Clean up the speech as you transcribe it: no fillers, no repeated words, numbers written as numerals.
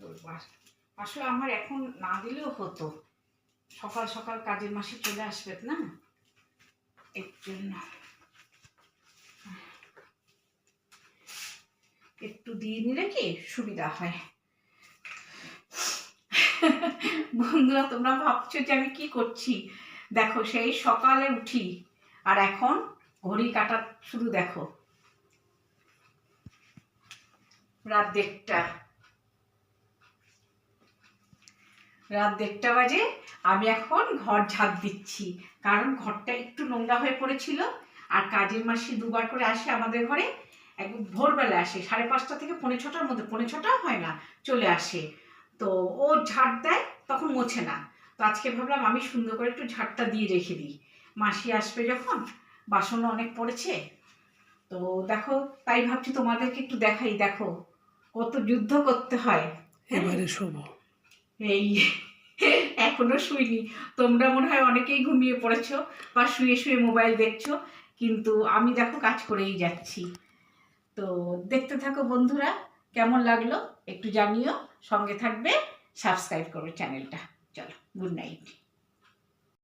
করবো। আসলে আমার এখন না দিলেও হতো, সকাল সকাল কাজের মাসে চলে আসবে না, এর জন্য একটু দিয়ে নিলে কি সুবিধা হয়। বন্ধুরা, তোমরা ভাবছো যে আমি কি করছি। দেখো, সেই সকালে উঠি আর এখন ঘড়ি কাটা শুধু দেখো, রাত 1:30 বাজে। আমি এখন ঘর ঝাড় দিচ্ছি, কারণ ঘরটা একটু নোংরা হয়ে পড়েছিল। আর কাজের মাসি দুবার করে আসে আমাদের ঘরে, একদম ভোরবেলা আসে, 5:30 থেকে 6:45 মধ্যে, 6:45 হয় না, চলে আসে। তো ও ঝাড় দেয়, তখন মোছে না। তো আজকে ভাবলাম আমি সুন্দর করে একটু ঝাড়টা দিয়ে রেখে দিই, মাসি আসবে যখন, বাসনও অনেক পড়েছে। তো দেখো, তাই ভাবছি তোমাদেরকে একটু দেখাই, দেখো কত যুদ্ধ করতে হয়। এবারে শোব। এই এখনো শুইনি, তোমরা মনে হয় অনেকেই ঘুমিয়ে পড়েছো বা শুয়ে শুয়ে মোবাইল দেখছো, কিন্তু আমি দেখো কাজ করেই যাচ্ছি। তো দেখতে থাকো বন্ধুরা, কেমন লাগলো একটু জানিও, সঙ্গে থাকবে, সাবস্ক্রাইব করবে চ্যানেলটা। চলো, গুড নাইট।